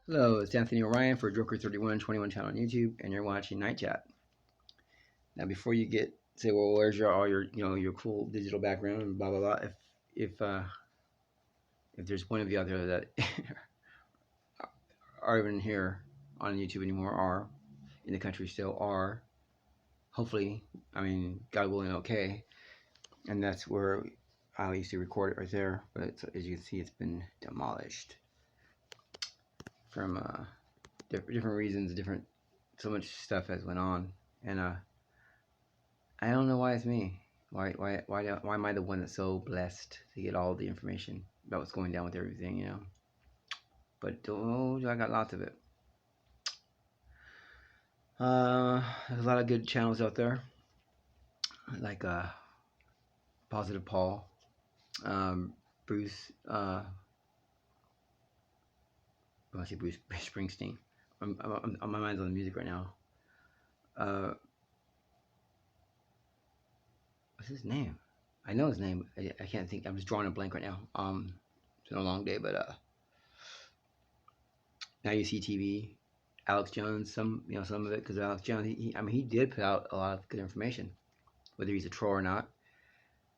Hello, it's Anthony Orion for Joker3121 channel on YouTube, and you're watching Night Chat. Now, before you say, well, where's all your your cool digital background and blah blah blah. If uh, if there's one of you out there that are even here on YouTube anymore, are in the country still, are hopefully, I mean, God willing, okay, and that's where I used to record it right there. But as you can see, it's been demolished from different reasons, different so much stuff has went on, and I don't know why it's me. Why am I the one that's so blessed to get all the information about what's going down with everything, But oh, I got lots of it. There's a lot of good channels out there, like Positive Paul, Bruce. I say Bruce Springsteen. My mind's on the music right now. What's his name? I know his name. I can't think. I'm just drawing a blank right now. It's been a long day, but now you see TV. Alex Jones, some of it, because Alex Jones, he did put out a lot of good information, whether he's a troll or not.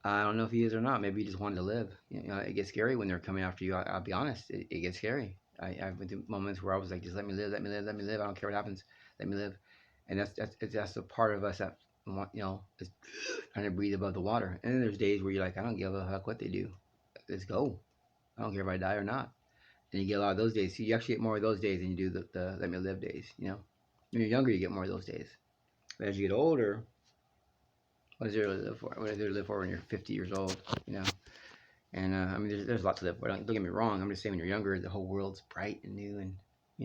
I don't know if he is or not. Maybe he just wanted to live. It gets scary when they're coming after you. I'll be honest, it gets scary. I've been through moments where I was like, just let me live, let me live, let me live. I don't care what happens, let me live. And that's the part of us that is trying to breathe above the water. And then there's days where you're like, I don't give a fuck what they do. Let's go. I don't care if I die or not. And you get a lot of those days. So you actually get more of those days than you do the let me live days. When you're younger, you get more of those days. But as you get older, what is there to live for? What is there to live for when you're 50 years old? And I mean, there's lots to live for. Don't get me wrong. I'm just saying, when you're younger, the whole world's bright and new and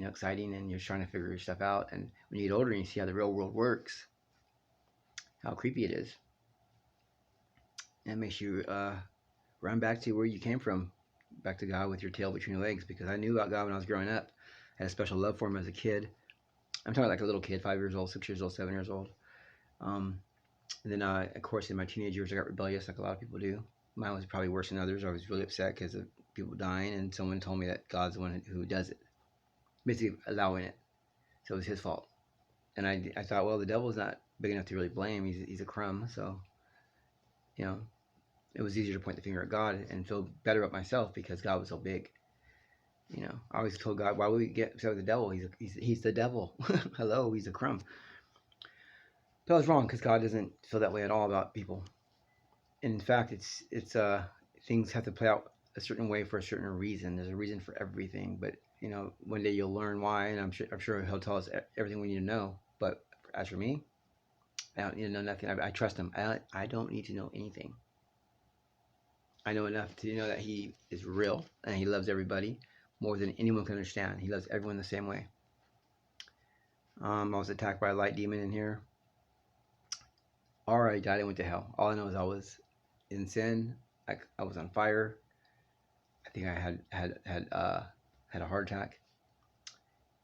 exciting, and you're trying to figure your stuff out. And when you get older and you see how the real world works, how creepy it is, and it makes you run back to where you came from, back to God with your tail between your legs. Because I knew about God when I was growing up. I had a special love for Him as a kid. I'm talking like a little kid, 5 years old, 6 years old, 7 years old. And then, of course, in my teenage years, I got rebellious, like a lot of people do. Mine was probably worse than others. I was really upset because of people dying, and someone told me that God's the one who does it, basically allowing it. So it was His fault. And I thought, well, the devil's not big enough to really blame. He's a crumb. So, it was easier to point the finger at God and feel better about myself because God was so big. I always told God, why would we get upset with the devil? He's the devil. Hello, he's a crumb. But I was wrong, because God doesn't feel that way at all about people. And in fact, it's things have to play out a certain way for a certain reason. There's a reason for everything. But one day you'll learn why, and I'm sure He'll tell us everything we need to know. But as for me, I don't need to know nothing. I trust Him. I don't need to know anything. I know enough to know that He is real and He loves everybody more than anyone can understand. He loves everyone the same way. I was attacked by a light demon in here. Alright, died and went to hell. All I know is I was in sin. I was on fire. I think I had a heart attack,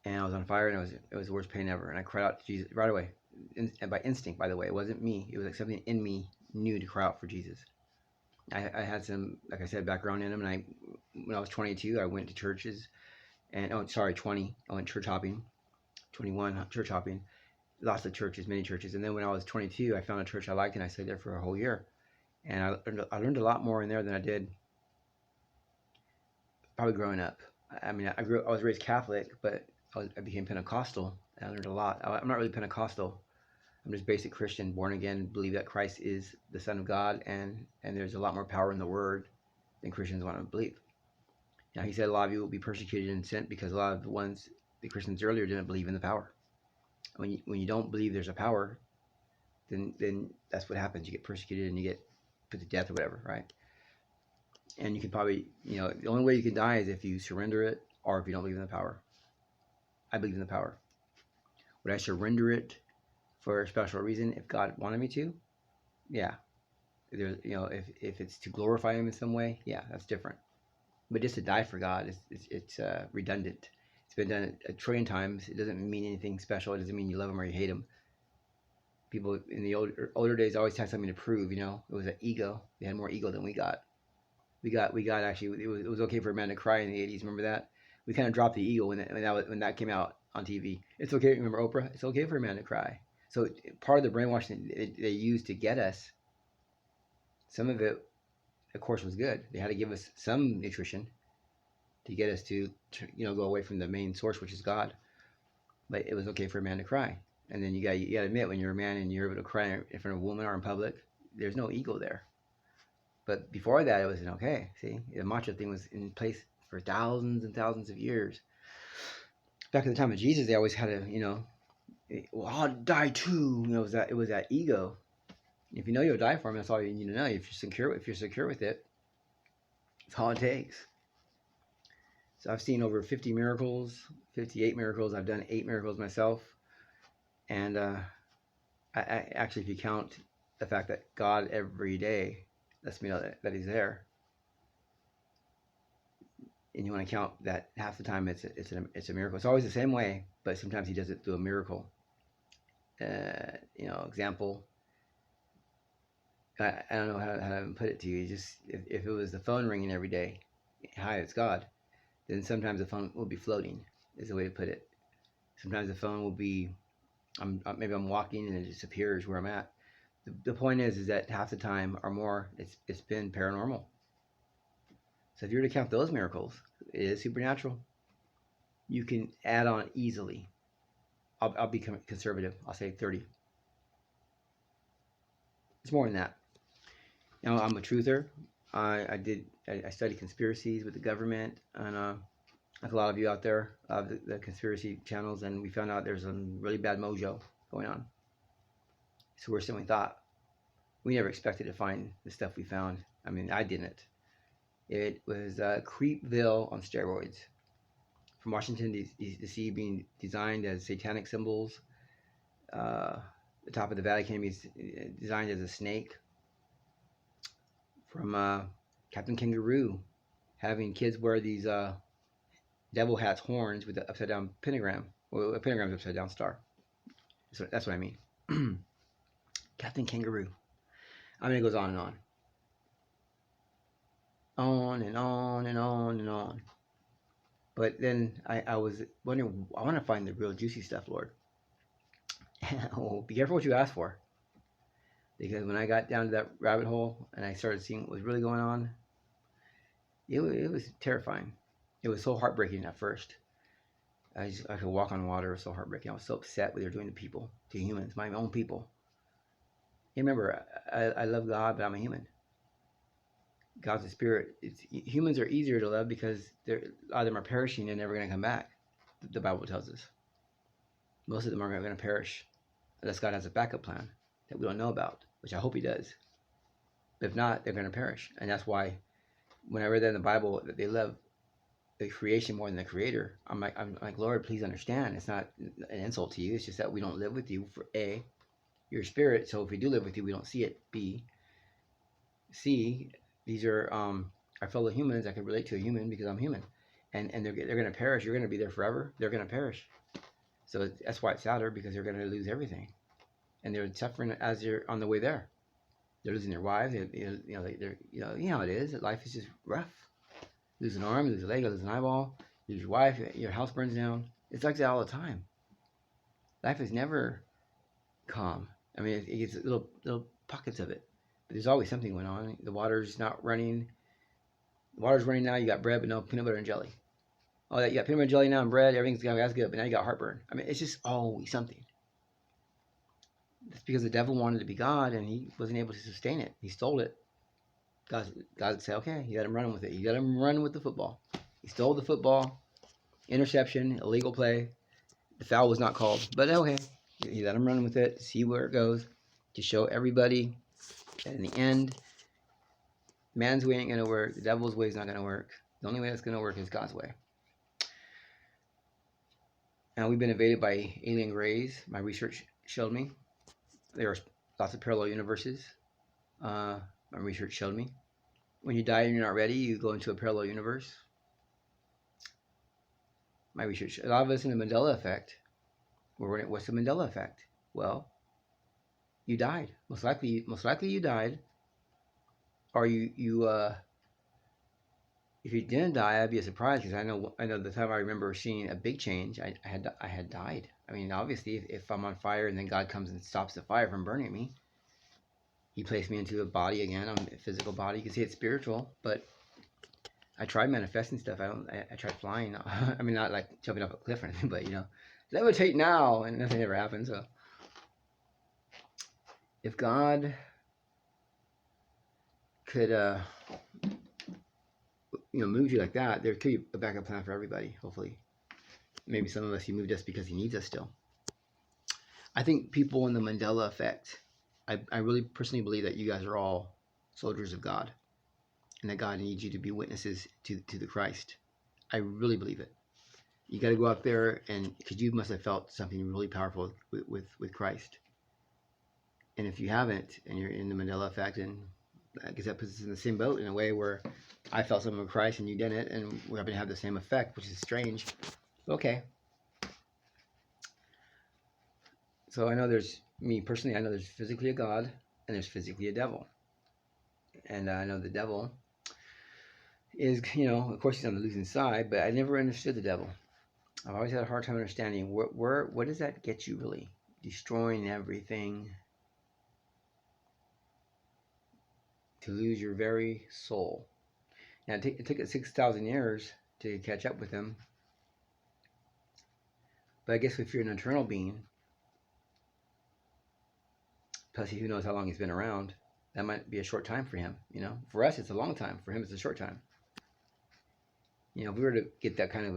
and I was on fire, and it was the worst pain ever. And I cried out to Jesus right away, and by instinct. By the way, it wasn't me. It was like something in me knew to cry out for Jesus. I had some, like I said, background in Him, and when I was 22, I went to churches, and 20, I went church hopping. 21, church hopping. Lots of churches, many churches. And then when I was 22, I found a church I liked, and I stayed there for a whole year. And I learned a lot more in there than I did probably growing up. I mean, I was raised Catholic, but I became Pentecostal, and I learned a lot. I'm not really Pentecostal. I'm just basic Christian, born again, believe that Christ is the Son of God, and there's a lot more power in the Word than Christians want to believe. Now, He said a lot of you will be persecuted and sent because a lot of the Christians earlier didn't believe in the power. When you don't believe there's a power, then that's what happens. You get persecuted and you get put to death or whatever, right? And you can probably, the only way you can die is if you surrender it or if you don't believe in the power. I believe in the power. Would I surrender it for a special reason if God wanted me to? Yeah. There's, if it's to glorify Him in some way, yeah, that's different. But just to die for God, it's redundant. It's been done a trillion times. It doesn't mean anything special. It doesn't mean you love Him or you hate Him. People in the older days always had something to prove. It was an ego. They had more ego than we got. We got actually. It was okay for a man to cry in the 80s. Remember that? We kind of dropped the ego when that came out on TV. It's okay. Remember Oprah? It's okay for a man to cry. So part of the brainwashing they used to get us, some of it, of course, was good. They had to give us some nutrition to get us to go away from the main source, which is God. But it was okay for a man to cry. And then you got to admit, when you're a man and you're able to cry in front of a woman or in public, there's no ego there. But before that, it wasn't okay. See, the macho thing was in place for thousands and thousands of years. Back in the time of Jesus, they always had a, well, I'll die too. It was that ego. If you know you'll die for him, that's all you need to know. If you're secure with it, it's all it takes. So I've seen over 50 miracles, 58 miracles. I've done 8 miracles myself. And I actually, if you count the fact that God every day lets me know that he's there, and you want to count that half the time it's a miracle. It's always the same way, but sometimes he does it through a miracle. Example. I don't know how to put it to you. Just if it was the phone ringing every day, hi, it's God, then sometimes the phone will be floating. Is the way to put it. Sometimes the phone will be, maybe I'm walking and it disappears where I'm at. The point is that half the time or more, it's been paranormal. So if you were to count those miracles, it is supernatural. You can add on easily. I'll be conservative. I'll say 30. It's more than that. I'm a truther. I studied conspiracies with the government, and like a lot of you out there, the conspiracy channels, and we found out there's some really bad mojo going on. It's worse than we thought. We never expected to find the stuff we found. I mean, I didn't. It was Creepville on steroids. From Washington, D.C. being designed as satanic symbols. The top of the Vatican is designed as a snake. From Captain Kangaroo, having kids wear these devil hats, horns with the upside down pentagram. Well, a pentagram is upside down star. So that's what I mean. Captain Kangaroo. I mean, it goes on and on. On and on and on and on. But then I was wondering, I want to find the real juicy stuff, Lord. Oh, be careful what you ask for. Because when I got down to that rabbit hole and I started seeing what was really going on, it was terrifying. It was so heartbreaking at first. I could walk on water. It was so heartbreaking. I was so upset what they were doing to people, to humans, my own people. You remember, I love God, but I'm a human. God's a spirit. Humans are easier to love because a lot of them are perishing and never going to come back. The Bible tells us. Most of them are going to perish unless God has a backup plan that we don't know about, which I hope he does. But if not, they're going to perish. And that's why when I read that in the Bible, that they love the creation more than the creator, I'm like, Lord, please understand. It's not an insult to you. It's just that we don't live with you. For A, you're a spirit, so if we do live with you, we don't see it. B, C, these are our fellow humans. I can relate to a human because I'm human. And they're going to perish. You're going to be there forever. They're going to perish. So that's why it's sadder, because they're going to lose everything. And they're suffering as they're on the way there. They're losing their wives. You know how it is. Life is just rough. Lose an arm, lose a leg, lose an eyeball, lose your wife, your house burns down. It's like that all the time. Life is never calm. I mean, it gets little pockets of it. But there's always something going on. The water's not running. The water's running now. You got bread, but no peanut butter and jelly. Oh, you got peanut butter and jelly now and bread. Everything's that's good, but now you got heartburn. I mean, it's just always something. It's because the devil wanted to be God, and he wasn't able to sustain it. He stole it. God would say, okay, you let him run with it. You let him run with the football. He stole the football. Interception, illegal play. The foul was not called. But okay, you let him run with it, see where it goes, to show everybody that in the end, man's way ain't going to work. The devil's way is not going to work. The only way that's going to work is God's way. Now, we've been invaded by alien rays. My research showed me. There are lots of parallel universes. My research showed me. When you die and you're not ready, you go into a parallel universe. My research, a lot of us in the Mandela effect. What's the Mandela effect? Well, you died. Most likely you died, or you if he didn't die, I'd be a surprise because I know the time I remember seeing a big change, I had died. I mean, obviously, if I'm on fire and then God comes and stops the fire from burning me, He placed me into a body again, a physical body. You can see it's spiritual, but I tried manifesting stuff. I tried flying. I mean, not like jumping off a cliff or anything, but levitate now, and nothing ever happened. So, if God could, move you like that, there could be a backup plan for everybody. Hopefully, maybe some of us He moved us because He needs us still. I think people in the Mandela effect. I really personally believe that you guys are all soldiers of God, and that God needs you to be witnesses to the Christ. I really believe it. You got to go out there, and because you must have felt something really powerful with Christ. And if you haven't, and you're in the Mandela effect, and I guess that puts us in the same boat in a way where I felt something with Christ and you didn't, and we're going to have the same effect, which is strange. Okay. So I know me personally, I know there's physically a God and there's physically a devil. And I know the devil is, of course he's on the losing side, but I never understood the devil. I've always had a hard time understanding what does that get you really? Destroying everything to lose your very soul. Now it took 6,000 years to catch up with him. But I guess if you're an eternal being, plus who knows how long he's been around, that might be a short time for him. For us it's a long time. For him it's a short time. If we were to get that kind of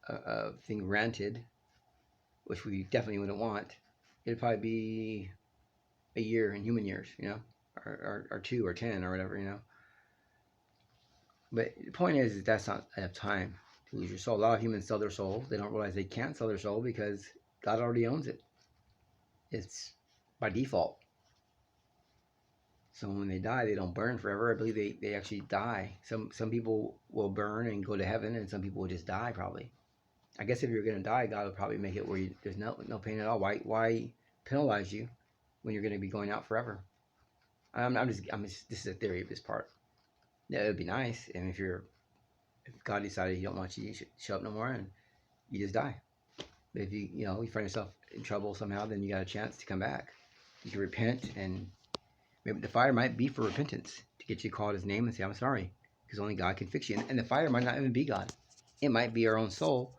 a thing granted, which we definitely wouldn't want, it'd probably be a year in human years, or 2 or 10 or whatever, But the point is that's not enough time to lose your soul. A lot of humans sell their soul. They don't realize they can't sell their soul because God already owns it. It's by default. So when they die, they don't burn forever. I believe they actually die. Some people will burn and go to heaven, and some people will just die probably. I guess if you're going to die, God will probably make it where there's no pain at all. Why penalize you when you're going to be going out forever? I'm just this is a theory of this part. Yeah, it would be nice, and if God decided He don't want you to show up no more, and you just die. But if you find yourself in trouble somehow, then you got a chance to come back. You can repent, and maybe the fire might be for repentance to get you to call His name and say, "I'm sorry," because only God can fix you. And the fire might not even be God; it might be our own soul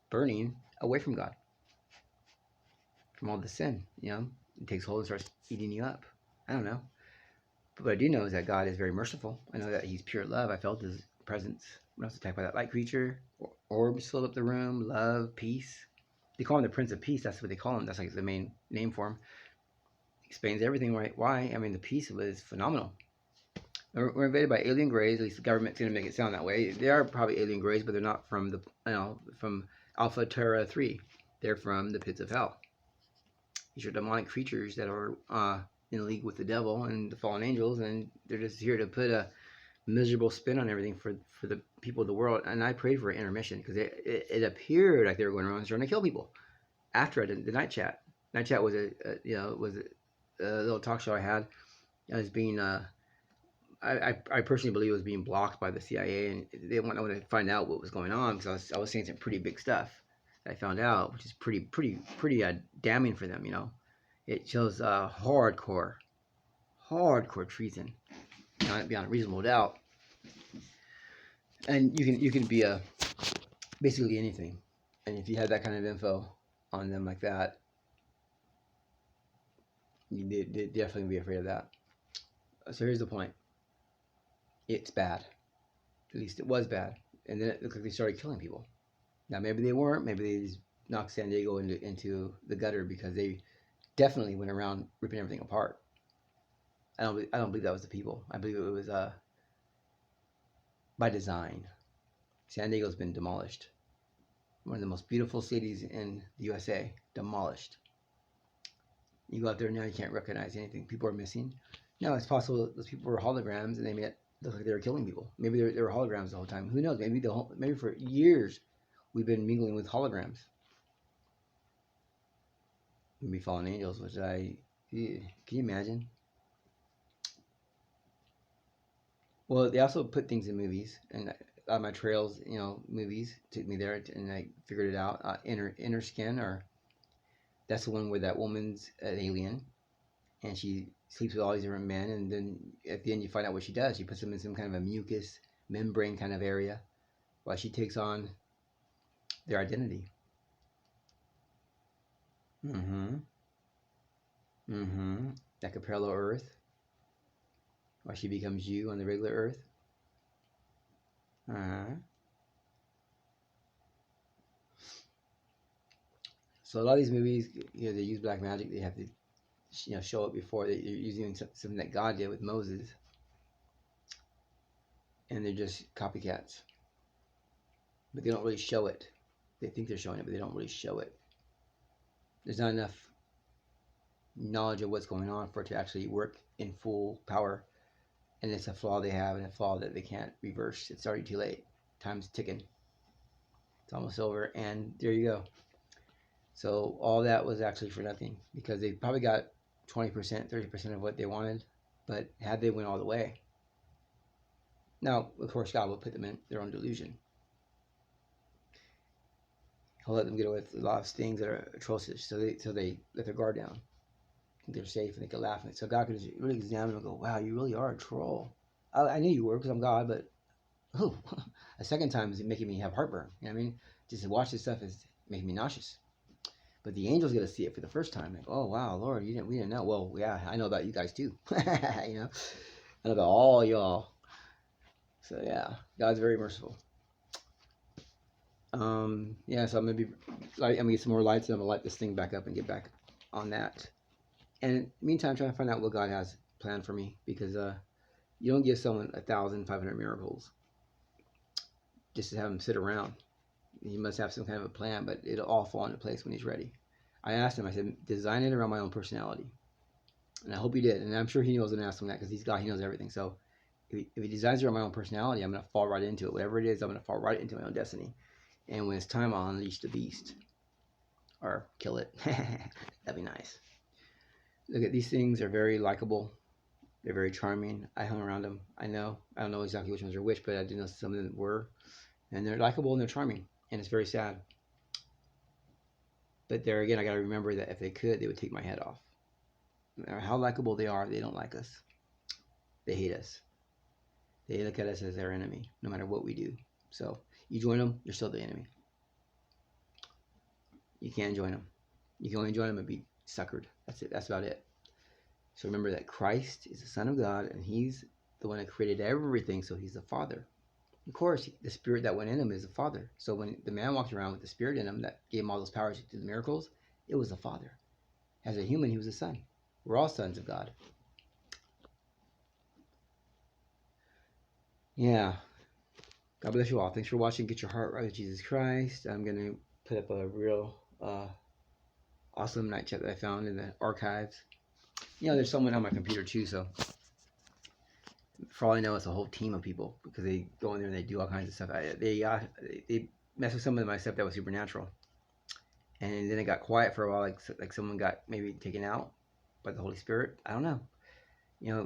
burning away from God, from all the sin. It takes hold and starts eating you up. I don't know. But what I do know is that God is very merciful. I know that He's pure love. I felt His presence when I was attacked by that light creature. Orbs filled up the room. Love, peace. They call Him the Prince of Peace. That's what they call Him. That's like the main name for Him. Explains everything, right? Why? I mean, the peace was phenomenal. We're invaded by alien greys. At least the government's going to make it sound that way. They are probably alien greys, but they're not from from Alpha Terra 3. They're from the pits of hell. These are demonic creatures that are in league with the devil and the fallen angels, and they're just here to put a miserable spin on everything for the people of the world. And I prayed for an intermission because it appeared like they were going around trying to kill people. After I did the night chat. Night chat was a little talk show I had. I was being I personally believe it was being blocked by the CIA, and they didn't want to find out what was going on because I was saying some pretty big stuff that I found out, which is pretty damning for them. It shows hardcore treason, beyond reasonable doubt. And you can be basically anything, and if you had that kind of info on them like that, you'd definitely be afraid of that. So here's the point. It's bad. At least it was bad. And then it looked like they started killing people. Now maybe they weren't. Maybe they just knocked San Diego into the gutter because they definitely went around ripping everything apart. I don't believe that was the people. I believe it was by design. San Diego's been demolished. One of the most beautiful cities in the USA, demolished. You go out there now, you can't recognize anything. People are missing. No, it's possible those people were holograms and they made it look like they were killing people. Maybe they were holograms the whole time. Who knows? Maybe for years we've been mingling with holograms. Maybe fallen angels, which can you imagine? Well, they also put things in movies, and my Trails, movies took me there, and I figured it out. Inner Skin, or that's the one where that woman's an alien, and she sleeps with all these different men, and then at the end you find out what she does. She puts them in some kind of a mucus membrane kind of area, while she takes on their identity. Mm-hmm. Mm-hmm. Like a parallel Earth, while she becomes you on the regular Earth. Uh-huh. So a lot of these movies, they use black magic. They have to, show it before. They're using something that God did with Moses, and they're just copycats. But they don't really show it. They think they're showing it, but they don't really show it. There's not enough knowledge of what's going on for it to actually work in full power, and it's a flaw they have, and a flaw that they can't reverse. It's already too late. Time's ticking. It's almost over, and there you go. So all that was actually for nothing, because they probably got 20%, 30% of what they wanted, but had they went all the way, now of course God will put them in their own delusion. He'll let them get away with a lot of things that are atrocious, so they let their guard down. Think they're safe, and they can laugh at it. So God could really examine them and go, "Wow, you really are a troll. I knew you were, because I'm God, but a second time is making me have heartburn. You know what I mean? Just to watch this stuff is making me nauseous." But the angels get to see it for the first time. Like, "Oh wow, Lord, we didn't know." Well, yeah, I know about you guys too. I know about all y'all. So yeah, God's very merciful. Yeah, so I'm gonna get some more lights, and I'm gonna light this thing back up and get back on that. And in the meantime, trying to find out what God has planned for me, because you don't give someone 1,500 miracles just to have them sit around. He must have some kind of a plan, but it'll all fall into place when he's ready. I asked him, I said, design it around my own personality. And I hope he did. And I'm sure he knows when I ask him that, because he's God, he knows everything. So if he designs it around my own personality, I'm going to fall right into it. Whatever it is, I'm going to fall right into my own destiny. And when it's time, I'll unleash the beast. Or kill it. That'd be nice. Look at these things. They're very likable. They're very charming. I hung around them. I don't know exactly which ones are which, but I do know some of them were. And they're likable and they're charming. And it's very sad. But there again, I got to remember that if they could, they would take my head off. No matter how likable they are, they don't like us. They hate us. They look at us as their enemy, no matter what we do. So you join them, you're still the enemy. You can't join them. You can only join them and be suckered. That's it. That's about it. So remember that Christ is the Son of God, and he's the one that created everything, so he's the Father. Of course, the spirit that went in him is the Father. So when the man walked around with the spirit in him that gave him all those powers to do the miracles, it was the Father. As a human, he was a son. We're all sons of God. Yeah. God bless you all. Thanks for watching. Get your heart right with Jesus Christ. I'm going to put up a real awesome night chat that I found in the archives. There's someone on my computer too, so for all I know, it's a whole team of people, because they go in there and they do all kinds of stuff. They mess with some of my stuff that was supernatural, and then it got quiet for a while, like someone got maybe taken out by the Holy Spirit. I don't know.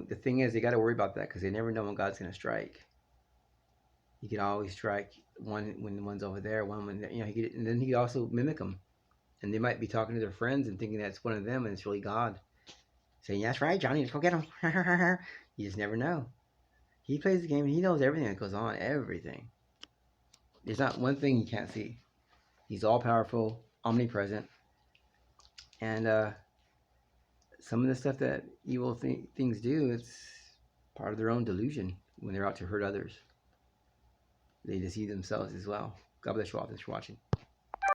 The thing is, they got to worry about that, because they never know when God's going to strike. He can always strike one when the one's over there, one when and then he could also mimic them, and they might be talking to their friends and thinking that's one of them, and it's really God saying, "That's right, Johnny, let's go get him." You just never know. He plays the game, and he knows everything that goes on, everything. There's not one thing he can't see. He's all-powerful, omnipresent, and some of the stuff that evil things do, it's part of their own delusion when they're out to hurt others. They deceive themselves as well. God bless you all. Thanks for watching.